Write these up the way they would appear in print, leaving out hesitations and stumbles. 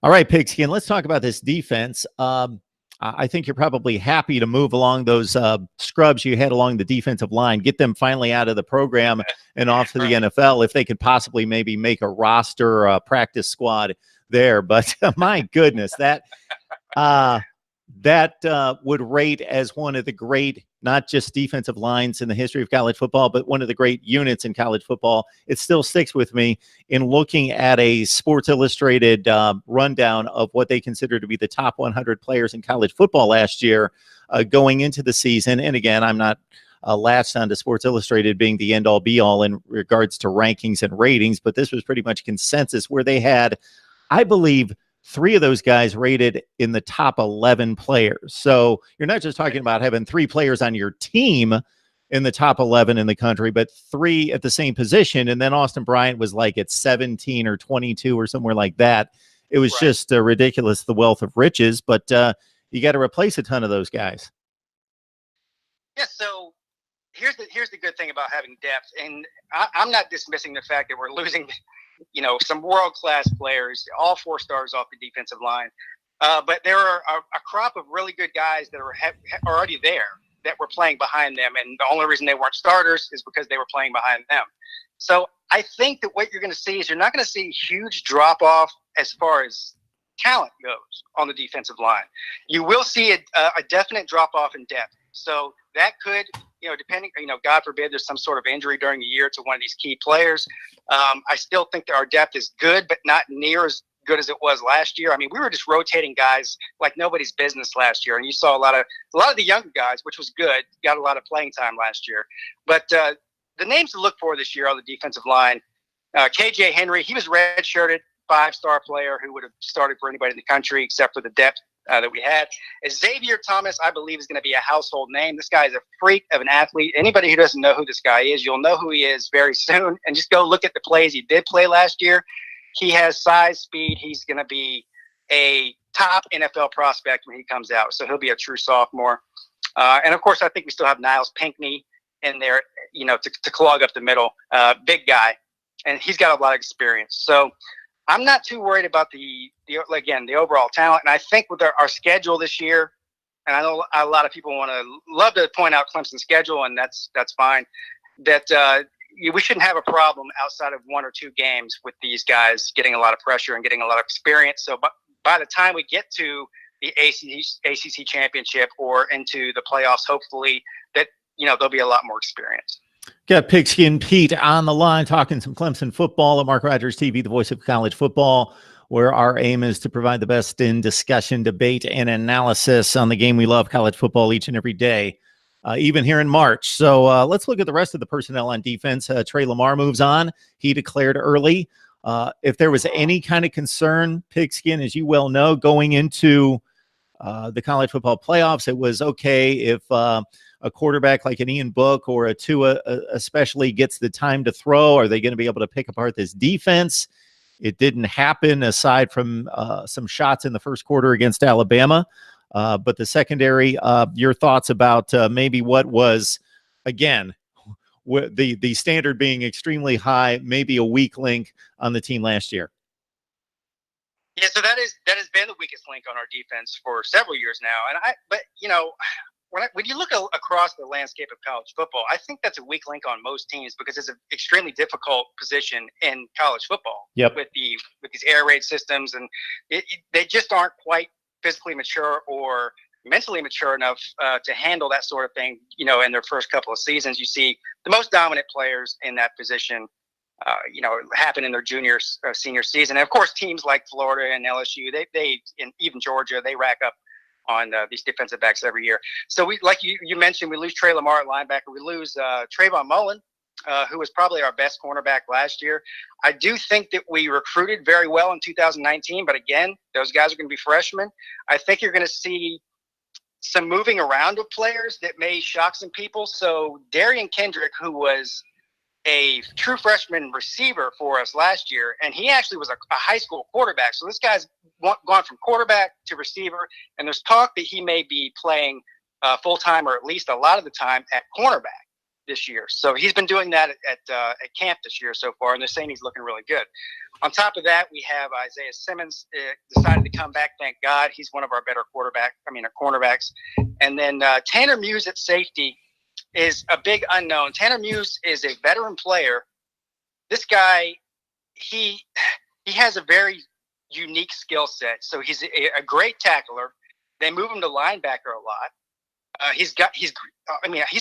All right, Pigskin, let's talk about this defense. I think you're probably happy to move along those scrubs you had along the defensive line, get them finally out of the program and off to the Right. NFL if they could possibly maybe make a roster or a practice squad there. But my goodness, uh, that would rate as one of the great, not just defensive lines in the history of college football, but one of the great units in college football. It still sticks with me in looking at a Sports Illustrated rundown of what they consider to be the top 100 players in college football last year going into the season. And again, I'm not latched onto Sports Illustrated being the end-all be-all in regards to rankings and ratings, but this was pretty much consensus where they had, I believe, three of those guys rated in the top 11 players. So you're not just talking about having three players on your team in the top 11 in the country, but three at the same position. And then Austin Bryant was like at 17 or 22 or somewhere like that. It was just ridiculous, the wealth of riches, but you got to replace a ton of those guys. Yeah, so here's the good thing about having depth, and I'm not dismissing the fact that we're losing some world-class players, all 4 stars off the defensive line. But there are a crop of really good guys that are already there that were playing behind them. And the only reason they weren't starters is because they were playing behind them. So I think that what you're going to see is you're not going to see huge drop-off as far as talent goes on the defensive line. You will see a definite drop-off in depth. So that could, depending, God forbid there's some sort of injury during the year to one of these key players. I still think that our depth is good, but not near as good as it was last year. I mean, we were just rotating guys like nobody's business last year, and you saw a lot of the younger guys, which was good, got a lot of playing time last year. But the names to look for this year on the defensive line, KJ Henry, he was redshirted, 5-star player who would have started for anybody in the country except for the depth that we had. Xavier Thomas, I believe, is going to be a household name. This guy is a freak of an athlete. Anybody who doesn't know who this guy is, you'll know who he is very soon. And just go look at the plays he did play last year. He has size, speed. He's going to be a top NFL prospect when he comes out. So he'll be a true sophomore. And, of course, I think we still have Niles Pinckney in there, to clog up the middle. Big guy. And he's got a lot of experience. So I'm not too worried about the overall talent. And I think with our schedule this year, and I know a lot of people love to point out Clemson's schedule, and that's fine, that we shouldn't have a problem outside of 1 or 2 games with these guys getting a lot of pressure and getting a lot of experience. So by the time we get to the ACC championship or into the playoffs, hopefully that, there'll be a lot more experience. Got Pigskin Pete on the line talking some Clemson football at Mark Rogers TV, the voice of college football, where our aim is to provide the best in discussion, debate, and analysis on the game we love, college football, each and every day, even here in March. So let's look at the rest of the personnel on defense. Trey Lamar moves on. He declared early. If there was any kind of concern, Pigskin, as you well know, going into the college football playoffs, it was okay if a quarterback like an Ian Book or a Tua especially gets the time to throw. Are they going to be able to pick apart this defense? It didn't happen aside from some shots in the first quarter against Alabama. But the secondary, your thoughts about maybe what was, again, the standard being extremely high, maybe a weak link on the team last year. Yeah, so that has been the weakest link on our defense for several years now. But when you look across the landscape of college football, I think that's a weak link on most teams because it's an extremely difficult position in college football. Yep. With these air raid systems, and they just aren't quite physically mature or mentally mature enough to handle that sort of thing. In their first couple of seasons, you see the most dominant players in that position happen in their junior, senior season. And of course, teams like Florida and LSU, they and even Georgia, they rack up on these defensive backs every year. So we, like you mentioned, we lose Trey Lamar at linebacker. We lose Trayvon Mullen, who was probably our best cornerback last year. I do think that we recruited very well in 2019, but again, those guys are going to be freshmen. I think you're going to see some moving around of players that may shock some people. So Darian Kendrick, who was a true freshman receiver for us last year, and he actually was a high school quarterback. So this guy's gone from quarterback to receiver, and there's talk that he may be playing full-time or at least a lot of the time at cornerback. this year. So he's been doing that at camp this year so far, and they're saying he's looking really good. On top of that, we have Isaiah Simmons decided to come back. Thank God. He's one of our better cornerbacks. And then Tanner Muse at safety is a big unknown. Tanner Muse is a veteran player. This guy, he has a very unique skill set. So he's a great tackler. They move him to linebacker a lot. He's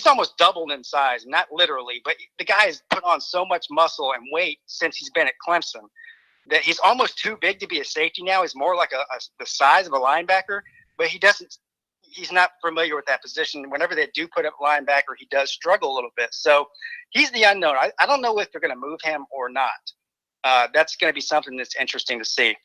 almost doubled in size, not literally, but the guy has put on so much muscle and weight since he's been at Clemson that he's almost too big to be a safety now. He's more like the size of a linebacker, but he's not familiar with that position. Whenever they do put up linebacker, he does struggle a little bit. So he's the unknown. I don't know if they're going to move him or not. That's going to be something that's interesting to see.